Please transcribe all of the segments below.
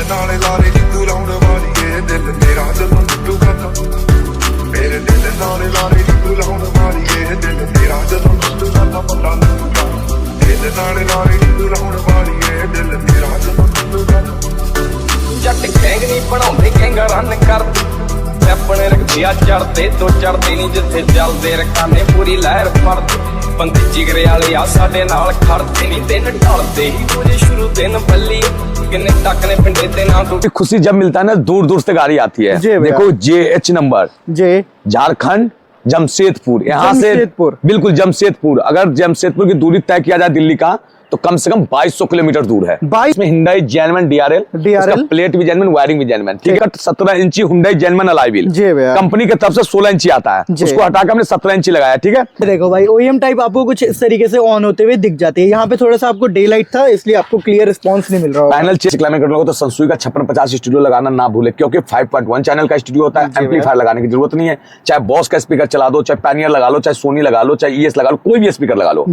नाले लारे नी तू लाउण वालीए दिल मेरा जदों टुटूगा तां मेरे दिल नाले लारे नी तू लाउण वालीए दिल मेरा जदों टुटूगा तां पता लगूगा दिल नाले लारे नी तू लाउण वालीए दिल मेरा जदों टुटूगा जट गैंग नहीं बनाउंदे गैंगा रन करदे अपने रखिया चढ़ते तो चढ़ते नहीं जिथे चलते रखाने पूरी लहर फड़ते बंदे जिगरे वाले आ साडे नाल खड़ते नहीं दिन ढलते ही तुझे शुरू दिन बल्ली किन्ने तक ने पिंडे ते ना तू खुशी जब मिलता है ना, दूर दूर से गाड़ी आती है। देखो JH नंबर, झारखंड जमशेदपुर, यहाँ से बिल्कुल जमशेदपुर। अगर जमशेदपुर की दूरी तय किया जाए दिल्ली का तो कम से कम 2200 किलोमीटर दूर है। 22 में Hyundai Genuine DRL, उसका प्लेट भी जेन्युइन, वायरिंग भी जेन्युइन, ठीक है। 17 इंची Hyundai Genuine alloy wheel company की तरफ से 16 इंची आता है, उसको हटाकर हमने 17 इंची लगाया, ठीक है। देखो भाई OEM टाइप आपको कुछ इस तरीके से ऑन होते हुए दिख जाती है। यहाँ पे थोड़ा सा आपको डे लाइट था इसलिए आपको क्लियर रिस्पॉन्स नहीं मिल रहा। पैनल चेक करने को तो संसूई का 5650 स्टूडियो लगाना ना भूले, क्योंकि 5.1 चैनल का स्टूडियो होता है। एम्पलीफायर लगाने की जरूरत नहीं है, चाहे बॉस का स्पीकर चला दो, चाहे पैनियर लगा लो, चाहे सोनी लगा लो, चाहे ES लगा लो, कोई भी स्पीकर लगा लो।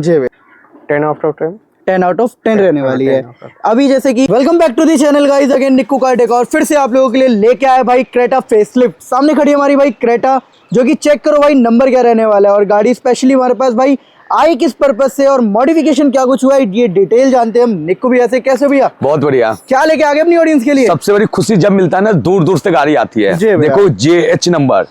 10 आउट ऑफ 10 रहने वाली है। अभी जैसे कि welcome back to the channel guys, again Nikku car tech और फिर से आप लोगों के लिए लेके आए भाई क्रेटा फेसलिफ्ट। सामने खड़ी है हमारी भाई क्रेटा, जो कि चेक करो भाई नंबर क्या रहने वाला है और गाड़ी स्पेशली हमारे पास भाई आई किस पर्पज से और मॉडिफिकेशन क्या कुछ हुआ है ये डिटेल जानते हैं हम। निक्कू भैया से, कैसे भैया? बहुत बढ़िया। क्या लेके आगे अपनी ऑडियंस के लिए? सबसे बड़ी खुशी जब मिलता है ना, दूर दूर से गाड़ी आती है। देखो JH नंबर,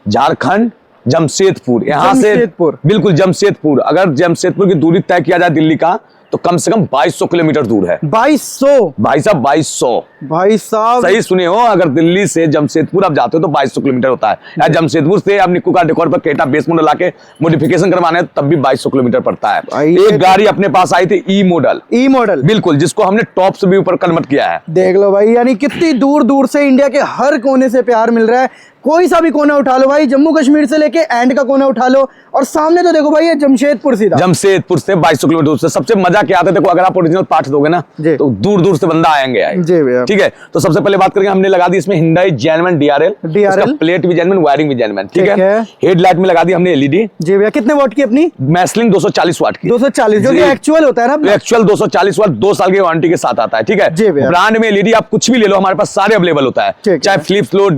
झारखंड जमशेदपुर, यहाँ से बिल्कुल जमशेदपुर। अगर जमशेदपुर की दूरी तय किया जाए दिल्ली का तो कम से कम 2200 किलोमीटर दूर है। 2200 भाई साहब, 2200 भाई साहब सही सुने हो। अगर दिल्ली से जमशेदपुर आप जाते हो तो 2200 किलोमीटर होता है, या जमशेदपुर से आप निक्कू कार डेकोर पर क्रेटा बेस मॉडल लाके मॉडिफिकेशन करवाने तब भी 2200 किलोमीटर पड़ता है। एक गाड़ी अपने पास आई थी ई मॉडल बिल्कुल, जिसको हमने टॉप से भी ऊपर कन्वर्ट किया है। देख लो भाई, यानी कितनी दूर दूर से इंडिया के हर कोने से प्यार मिल रहा है। कोई सा भी कोना उठा लो भाई, जम्मू कश्मीर से लेके एंड का कोना उठा लो। और सामने तो देखो भाई ये जमशेदपुर सीधा, जमशेदपुर से 2200 किलोमीटर से। सबसे मजा क्या आता है, देखो अगर आप ओरिजिनल पार्ट्स दोगे ना तो दूर दूर से बंदा आएंगे ठीक है। तो सबसे पहले बात करेंगे, हमने लगा दी इसमें Hyundai Genuine DRL, उसका प्लेट भी जेन्युइन, वायरिंग भी जेन्युइन, ठीक है। हेडलाइट में लगा दी हमने LED। जी भैया, कितने वाट की अपनी? मैसलिंग 240 वाट की। 240 जो कि एक्चुअल होता है ना? एक्चुअल 240 वाट 2 साल की वारंटी के साथ आता है, ठीक है। ब्रांड में LED आप कुछ भी ले लो, हमारे पास सारे अवेलेबल होता है, चाहे फ्लिप्स लो,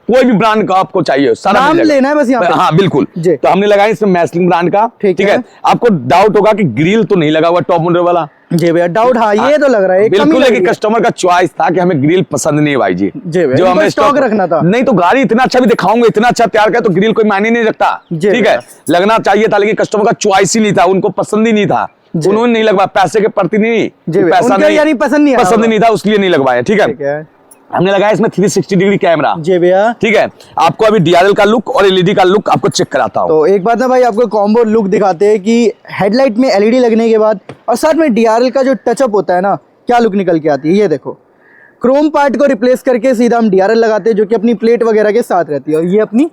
कोई भी ब्रांड का आपको चाहिए सारा नाम लेना है बस यहाँ पे। हाँ बिल्कुल। तो हमने लगाया इसमें मैसलिंग ब्रांड का, ठीक है। आपको डाउट होगा कि ग्रिल तो नहीं लगा हुआ टॉप मॉडल वाला। जी भैया, डाउट हाँ ये तो लग रहा है बिल्कुल है कि कस्टमर का चॉइस था कि हमें ग्रिल पसंद नहीं है भाई जी, जो हमें स्टॉक रखना था। नहीं तो गाड़ी इतना अच्छा भी दिखाऊंगा, इतना अच्छा तैयार किया तो ग्रिल कोई मायने नहीं रखता, ठीक है। लगना चाहिए था, लेकिन कस्टमर का चॉइस ही नहीं था, उनको पसंद ही नहीं था, उन्होंने नहीं लगवाया। पैसे के प्रति नहीं, पैसा नहीं, यानी पसंद नहीं था, उसके लिए नहीं लगवाया, ठीक है। हमने लगाया इसमें 360 डिग्री कैमरा, जी भैया, ठीक है। आपको अभी DRL का लुक और LED का लुक आपको चेक कराता हूं। तो एक बात ना भाई, आपको कॉम्बो लुक दिखाते हैं कि हेडलाइट में LED लगने के बाद और साथ में DRL का जो टचअप होता है ना, क्या लुक निकल के आती है। ये देखो, क्रोम पार्ट को रिप्लेस करके सीधा हम DRL लगाते हैं, जो कि अपनी प्लेट वगैरह के साथ रहती है। और ये अपनी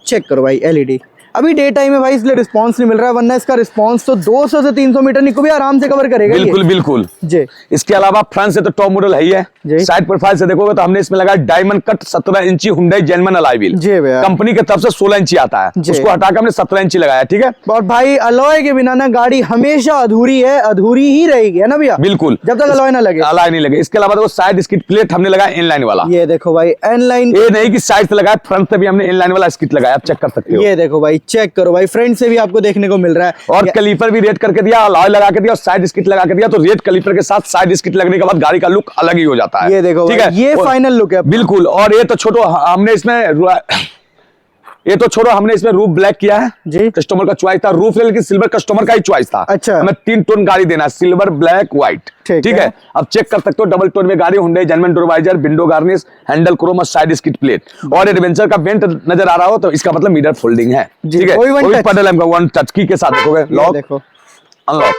चेक करो भाई LED। अभी डे टाइम में भाई इसलिए रिस्पांस नहीं मिल रहा है, वरना इसका रिस्पांस तो 200 से 300 मीटर निको भी आराम से कवर करेगा। बिल्कुल जी। इसके अलावा फ्रंट से तो टॉप मॉडल है ही है, साइड प्रोफाइल से देखोगे तो हमने इसमें लगाया डायमंड कट 17 इंची Hyundai Genuine alloy wheel, company की तरफ से 16 इंची आता है, उसको हटाकर हमने 17 इंची लगाया, ठीक है। और भाई अलॉय के बिना ना गाड़ी हमेशा अधूरी है, अधूरी ही रहेगी, है ना भैया? बिल्कुल, जब तक अलॉय ना लगे, अलॉय नहीं लगे। इसके अलावा देखो साइड स्किड प्लेट हमने लगाया इनलाइन वाला। ये देखो भाई इनलाइन, ये नहीं कि साइड से लगाया, फ्रंट से भी हमने इनलाइन वाला स्किड लगाया, आप चेक कर सकते हो। ये देखो भाई, चेक करो भाई, से भी आपको देखने को मिल रहा है। और कैलिपर भी रेड करके दिया, अलॉय लगा के दिया और साइड स्किट लगा के दिया, तो रेड कैलिपर के साथ साइड स्किट लगने के बाद गाड़ी का लुक अलग ही हो जाता है। ये देखो, ठीक है, ये फाइनल लुक है बिल्कुल। और ये तो छोड़ो, हमने इसमें रूफ ब्लैक किया है जी, कस्टमर का चॉइस था। रूफ लेकिन सिल्वर कस्टमर का ही चॉइस था। अच्छा, हमें 3 टोन गाड़ी देना, सिल्वर, ब्लैक, व्हाइट, ठीक है। अब चेक कर सकते हो, डबल टोन में गाड़ी, Hyundai Genuine door visor, window garnish, handle chrome और साइड स्किड प्लेट, और एडवेंचर का वेंट नजर आ रहा हो तो इसका मतलब मिरर फोल्डिंग है, ठीक है। कोई पैडल का वन टच की के साथ देखोगे, लॉक देखो, अनलॉक।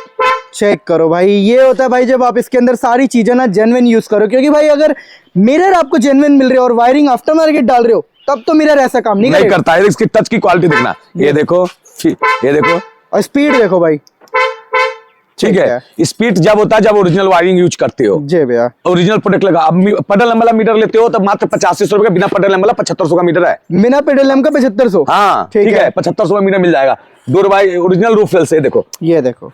चेक करो भाई, ये होता है भाई जब आप इसके अंदर सारी चीजें ना जेन्युइन यूज करो, क्योंकि भाई अगर मिरर आपको जेन्युइन मिल रहे हो और वायरिंग आफ्टर मार्केट डाल रहे हो तब तो मिरर ऐसा काम नहीं करता है। इसकी टच की क्वालिटी देखना, ये देखो, और स्पीड देखो भाई, ठीक है। स्पीड जब होता है जब ओरिजिनल वायरिंग यूज करते हो, जी भैया, ओरिजिनल प्रोडक्ट लगा। अब पेडल लंबा मीटर लेते हो तो मात्र 8500 रुपए, बिना पेडल लंबा 7500 का मीटर है, बिना पेडल लंबा 7500। हाँ ठीक है, 7500 का मीटर मिल जाएगा। Door wise original roof rail से देखो, ये देखो,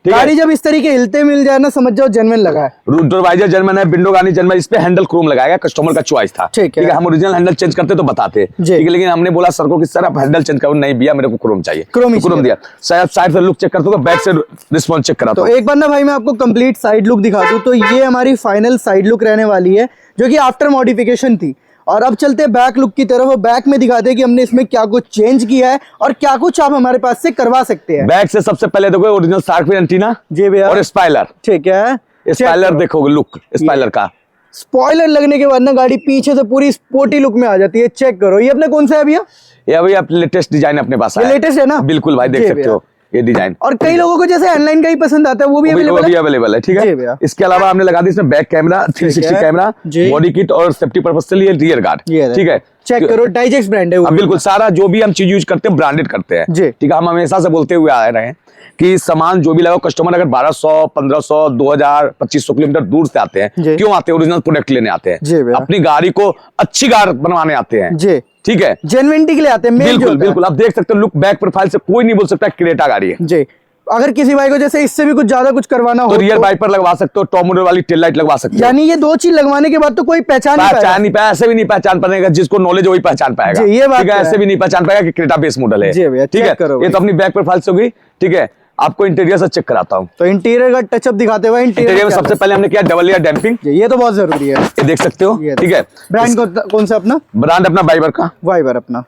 गाड़ी जब इस तरीके हिलते मिल जाए ना, समझ जाओ जेन्युइन लगा है। रूट डोर वाइजर जेन्युइन है, विंडो गानी जेन्युइन है। इस पे हैंडल क्रोम लगाएगा, कस्टमर का चॉइस था। ठीक है, हम ओरिजिनल हैंडल चेंज करते तो बताते, ठीक है, लेकिन हमने बोला सर को कि सर आप हैंडल चेंज करो, नहीं भैया मेरे को क्रोम चाहिए, क्रोम दिया। साइड से लुक चेक करता हूँ, बैक से रिस्पॉन्स चेक कराता हूँ। तो एक बार ना भाई मैं आपको कंप्लीट साइड लुक दिखा दूं, तो ये हमारी फाइनल साइड लुक रहने वाली है, जो कि आफ्टर मॉडिफिकेशन थी। और अब चलते हैं बैक लुक की तरफ, और बैक में दिखाते हैं कि हमने इसमें क्या कुछ चेंज किया है और क्या कुछ आप हमारे पास से करवा सकते हैं। बैक से सबसे पहले देखो ओरिजिनल शार्क फिन एंटीना जी भैया, और स्पॉइलर। ठीक है, स्पॉइलर देखोगे लुक स्पॉइलर का, स्पॉइलर लगने के बाद ना गाड़ी पीछे से पूरी स्पोर्टी लुक में आ जाती है। चेक करो, ये अपने कौन सा है भैया? ये अभी आप लेटेस्ट डिजाइन अपने पास है, लेटेस्ट है ना? बिल्कुल भाई, देख सकते हो ये डिजाइन। और कई लोगों को जैसे ऑनलाइन का ही पसंद आता है, वो भी अवेलेबल है, ठीक है। इसके अलावा हमने लगा दी इसमें back camera, 360 camera, body kit और सेफ्टी पर्पस के लिए रियर गार्ड, ठीक है। चेक करो, डाइजेक्स ब्रांड है वो, बिल्कुल सारा जो भी हम चीज यूज करते हैं ब्रांडेड करते हैं, ठीक है। हम हमेशा से बोलते हुए आ रहे हैं कि सामान जो भी लगाओ, कस्टमर अगर 1200, 1500, 2000, 2500 किलोमीटर दूर से आते हैं, क्यों आते हैं? ओरिजिनल प्रोडक्ट लेने आते हैं, अपनी गाड़ी को अच्छी कार बनवाने आते हैं, ठीक है, जेन्युइनिटी के लिए आते हैं। बिल्कुल बिल्कुल, आप देख सकते हो लुक बैक प्रोफाइल से कोई नहीं बोल सकता क्रेटा गाड़ी है जी। अगर किसी भाई को जैसे इससे भी कुछ ज्यादा कुछ करवाना हो तो रियर वाइपर लगवा सकते हो, टॉप मॉडल वाली टेल लाइट लगवा सकते हो। यानी ये दो चीज लगवाने के बाद तो कोई पहचान नहीं पाया, ऐसे भी नहीं पहचान पाएगा, जिसको नॉलेज वही पहचान पाएगा, ये बात ठीक है। ऐसे भी नहीं पहचान पाएगा कि क्रेटा बेस मॉडल है, ठीक है। ये तो अपनी बैक प्रोफाइल से होगी, ठीक है। आपको इंटीरियर से चेक कराता हूं, तो इंटीरियर का टचअप दिखाते हुए इंटीरियर में सबसे पहले हमने किया डबल लेयर डैम्पिंग, ये तो बहुत जरूरी है, ये देख सकते हो, ठीक है। ब्रांड कौन सा अपना? ब्रांड अपना वाइबर का, वाइबर अपना।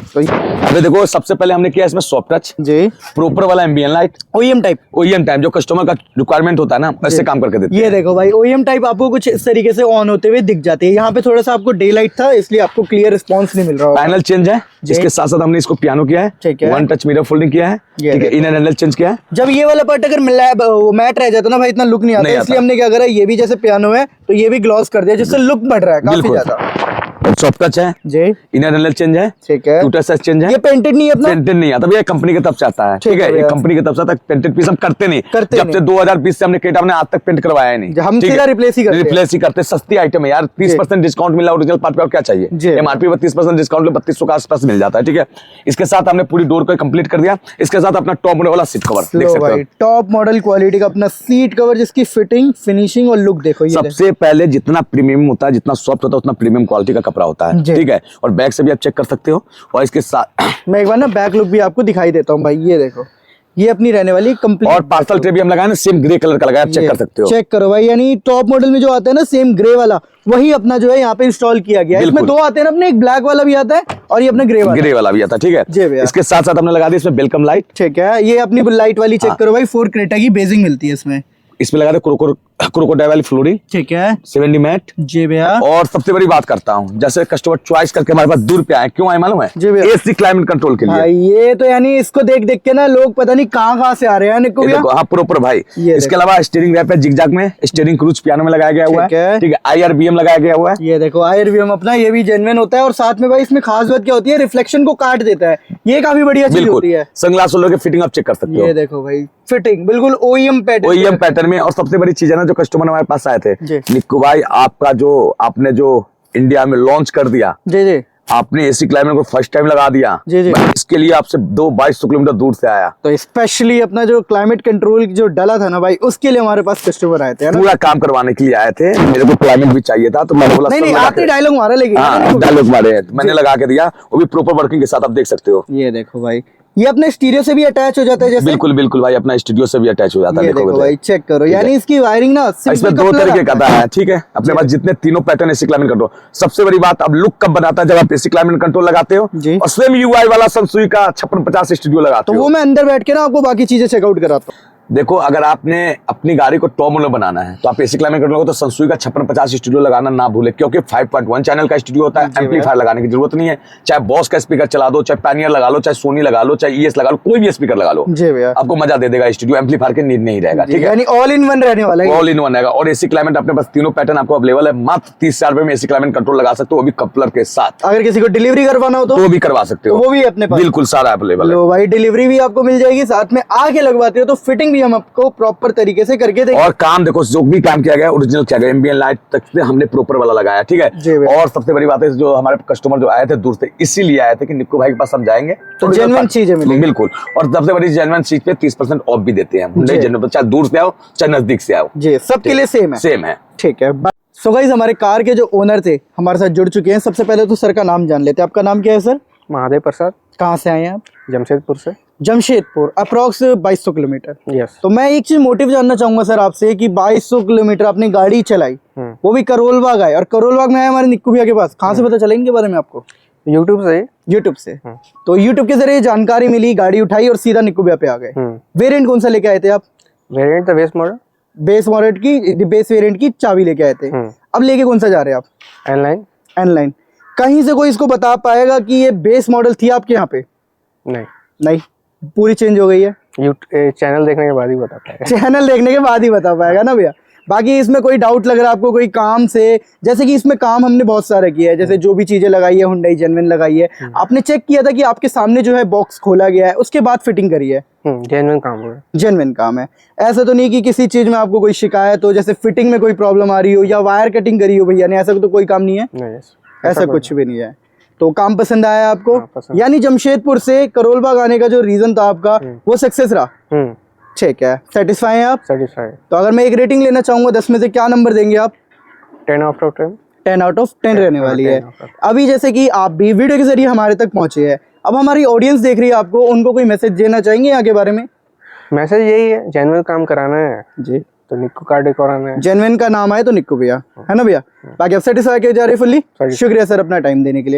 तो अबे देखो सबसे पहले हमने किया इसमें सॉफ्ट टच जी, प्रॉपर वाला एम्बिएंट लाइट, ओईएम टाइप जो कस्टमर का रिक्वायरमेंट होता है ना, वैसे काम करके देते हैं। ये देखो भाई, ओईएम टाइप आपको कुछ इस तरीके से ऑन होते हुए दिख जाती है। यहाँ पे थोड़ा सा आपको डे लाइट था, इसलिए आपको क्लियर रिस्पांस नहीं मिल रहा। पैनल चेंज है, जिसके साथ साथ हमने इसको पियानो किया है, ठीक है, वन टच मिरर फोल्डिंग किया है, ठीक है, इनर हैंडल चेंज किया है। जब ये वाला पार्ट अगर मैट रह जाता ना भाई, इतना लुक नहीं आता, इसलिए हमने क्या करा, ये भी जैसे पियानो है तो ये भी ग्लॉस कर दिया, जिससे लुक बढ़ रहा है काफी ज्यादा। सॉफ्ट टच है जी, इनर हैंडल चेंज है, ठीक है, टू टच चेंज है। ये पेंटेड नहीं है अपना, पेंटेड नहीं आता भैया, कंपनी की तरफ से आता है, ठीक है। ये कंपनी की तरफ से आता है, पेंटेड पीस हम करते नहीं, जब से 2020 से हमने क्रेटा में आज तक पेंट करवाया है नहीं, हम सीधा रिप्लेस ही करते। सस्ती आइटम है यार, 30% डिस्काउंट मिला ओरिजिनल पार्ट पे, और क्या चाहिए। एमआरपी 32% डिस्काउंट 3200 के आसपास मिल जाता है, ठीक है। इसके साथ हमने पूरी डोर को कंप्लीट कर दिया। इसके साथ अपना टॉप मॉडल वाला सीट कवर देख सकते हो, टॉप मॉडल क्वालिटी का अपना सीट कवर, जिसकी फिटिंग, फिनिशिंग और लुक देखो। सबसे पहले जितना प्रीमियम होता है, जितना सॉफ्ट होता है, उतना प्रीमियम क्वालिटी का कपड़ा होता है, ठीक है। और बैक से भी आप चेक कर सकते हो। और इसके साथ मैं एक बार ना बैक लुक भी आपको दिखाई देता हूँ भाई, ये देखो, ये अपनी रहने वाली कंप्लीट। और पार्सल ट्रे भी हम लगाए ना, सेम ग्रे कलर का लगाया, आप चेक कर सकते हो। चेक करो भाई, यानी टॉप मॉडल में जो आता है ना सेम ग्रे वाला, वही अपना जो है यहाँ पे इंस्टॉल किया गया है। इसमें दो आते हैं ना अपने, एक ब्लैक वाला भी आता है और ये अपना ग्रे वाला भी आता है, ठीक है। इसके साथ साथ हमने लगा दी इसमें वेलकम लाइट, ठीक है। ये अपनी लाइट वाली चेक करो भाई, 4 क्रेटा की बेजिंग मिलती है इसमें। इसमें लगा दे क्रोकोडाइल वाली फ्लोरिंग, ठीक है, 70 मैट जी भैया। और सबसे बड़ी बात करता हूँ, जैसे कस्टमर चॉइस करके हमारे पास दूर पे आए, क्यों आए मालूम है? एसी क्लाइमेट कंट्रोल के लिए। ये तो यानी इसको देख देख के ना लोग पता नहीं कहाँ से आ रहे हैं। हाँ प्रॉपर भाई। इसके अलावा स्टीयरिंग रैप है जिगजैग में, स्टीयरिंग क्रूज पियानो में लगाया गया हुआ है, ठीक है। IRBM लगाया गया हुआ है, ये देखो IRBM अपना, ये भी जेन्युइन होता है। और साथ में भाई इसमें खास बात क्या होती है, रिफ्लेक्शन को काट देता है, ये काफी बढ़िया चीज होती है। सनग्लास होल्डर की फिटिंग आप चेक कर सकते हो, ये देखो भाई, फिटिंग बिल्कुल OEM पैटर्न में। और सबसे बड़ी चीज है ना, जो कस्टमर हमारे पास आए थे, निक्कू भाई, आपका जो आपने जो इंडिया में लॉन्च कर दिया, जी, आपने एसी क्लाइमेट को फर्स्ट टाइम लगा दिया, जी। इसके लिए आपसे 2200 किलोमीटर दूर से आया, तो स्पेशली अपना जो क्लाइमेट कंट्रोल जो डला था ना भाई, उसके लिए हमारे पास कस्टमर आए थे, पूरा काम करवाने के लिए आए थे। मेरे को क्लाइमेट भी चाहिए था, तो मैंने बोला नहीं, आपने डायलॉग मारा, लेकिन डायलॉग मारे मैंने लगा के दिया, वो भी प्रॉपर वर्किंग के साथ, आप देख सकते हो। ये देखो भाई, ये अपने स्टीरियो से भी अटैच हो जाता है जैसे? बिल्कुल बिल्कुल भाई, अपना स्टूडियो से भी अटैच हो जाता है। देखो भाई, चेक करो, यानी इसकी वायरिंग ना इसमें 2 तरीके का है, ठीक है। अपने पास जितने तीनों पैटर्न एसी क्लाइमेट कंट्रोल। सबसे बड़ी बात, अब लुक कब बनाता है, जब आप एसी क्लाइमेट कंट्रोल लगाते हो और सेम UI वाला सनसुई का 5650 स्टूडियो लगाते हो। तो वो मैं अंदर बैठ के ना आपको बाकी चीजें चेकआउट कराता हूँ। देखो, अगर आपने अपनी गाड़ी को टॉप मॉडल बनाना है, तो आप एसी क्लाइमेट कंट्रोल तो सनसुई का 5650 स्टूडियो लगाना ना भूले, क्योंकि 5.1 चैनल का स्टूडियो होता है। एम्पलीफायर लगाने की जरूरत नहीं है, चाहे बॉस का स्पीकर चला दो, चाहे पैनियर लगा लो, चाहे सोनी लगा लो, चाहे ES लगा लो, कोई भी स्पीकर लगा लो, आपको मजा दे देगा स्टूडियो। एम्पलीफायर के नीड नहीं रहेगा, ठीक है। यानी ऑल इन वन रहने वाला है, ऑल इन वन रहेगा। और एसी क्लाइमेट अपने पास तीनों पैटर्न आपको अवेलेबल है, मात्र 30,000 रुपए में एसी क्लाइमेट कंट्रोल लगा सकते हो, वो भी कपलर के साथ। अगर किसी को डिलीवरी करवाना हो तो वो भी करवा सकते हो, वो भी अपने पास बिल्कुल सारा अवेलेबल है। भाई, डिलीवरी भी आपको मिल जाएगी, साथ में आके लगवाते हो तो फिटिंग भी हम आपको प्रॉपर तरीके से करके देंगे। और काम देखो, जो भी काम किया गया ओरिजिनल किया गया, एम्बिएंट लाइट तक से हमने प्रॉपर वाला लगाया, ठीक है। और सबसे बड़ी बात है, जो हमारे कस्टमर जो आए थे दूर से इसीलिए आए थे कि निक्कू भाई के पास हम जाएंगे तो जेन्युइन चीजें मिलेंगी। बिल्कुल, और सबसे बड़ी जेन्युइन चीज पे 30% ऑफ भी देते हैं, चाहे दूर से आओ चाहे नजदीक से आओ जी, सबके लिए सेम है। ठीक है। सो गाइस, हमारे कार के जो ओनर थे हमारे साथ जुड़ चुके हैं। सबसे पहले तो सर का नाम जान लेते हैं। आपका नाम क्या है सर? महादेव प्रसाद। कहाँ से आए हैं आप? जमशेदपुर से। Jamshedpur, approx 2200 kilometre. यस। तो मैं एक चीज मोटिव जानना चाहूंगा सर आपसे कि 2200 किलोमीटर आपने गाड़ी चलाई, वो भी करोल बाग आए, और करोल बाग में आए हमारे निक्कू भैया के पास। कहाँ से पता चला इनके बारे में आपको? यूट्यूब से। यूट्यूब से। तो यूट्यूब के जरिए जानकारी मिली, गाड़ी उठाई और सीधा निक्कू भैया पे आ गए। वेरिएंट कौन सा लेके आए थे आप? Variant base model. Base model की, बेस वेरिएंट की चाबी लेके आए थे। अब लेके कौन सा जा रहे हैं आप? एनलाइन। एनलाइन। कहीं से कोई इसको बता पाएगा कि ये बेस मॉडल थी आपके यहाँ पे? नहीं, पूरी चेंज हो गई है। चैनल देखने के बाद ही बता पाएगा। चैनल देखने के बाद ही बता पाएगा ना भैया। बाकी इसमें कोई डाउट लग रहा है आपको कोई काम से? जैसे कि इसमें काम हमने बहुत सारा किया है, जैसे जो भी चीजें लगाई है हुंडई जेन्युइन लगाई है। आपने चेक किया था कि आपके सामने जो है बॉक्स खोला गया है, उसके बाद फिटिंग करी है? जेन्युइन काम है। जेन्युइन काम है। ऐसा तो नहीं कि किसी चीज में आपको कोई शिकायत हो, जैसे फिटिंग में कोई प्रॉब्लम आ रही हो या वायर कटिंग करी हो भैया ने, ऐसा तो कोई काम नहीं है? नहीं, ऐसा कुछ भी नहीं है। तो काम पसंद आया आपको? पसंद। यानी जमशेदपुर से करोल बाग आने का जो रीजन था आपका वो सक्सेस रहा। ठीक है, सेटिस्फाई हैं आप? सेटिस्फाई। तो अगर मैं एक रेटिंग लेना चाहूंगा 10 में से, क्या नंबर देंगे आप? 10 आउट ऑफ 10। 10 आउट ऑफ 10 रहने वाली है। अभी जैसे कि आप भी वीडियो के जरिए हमारे तक पहुंचे हैं, अब हमारी ऑडियंस देख रही है आपको, उनको कोई मैसेज देना चाहेंगे यहाँ के बारे में? मैसेज यही है, जेन्युइन काम कराना है जी तो निक्कू कार डेकोर आना है। जेन्युइन का नाम आए तो निक्कू भैया, है ना भैया? बाकी आप सेटिस्फाई किए जा रहे फुल्ली? शुक्रिया सर अपना टाइम देने के लिए।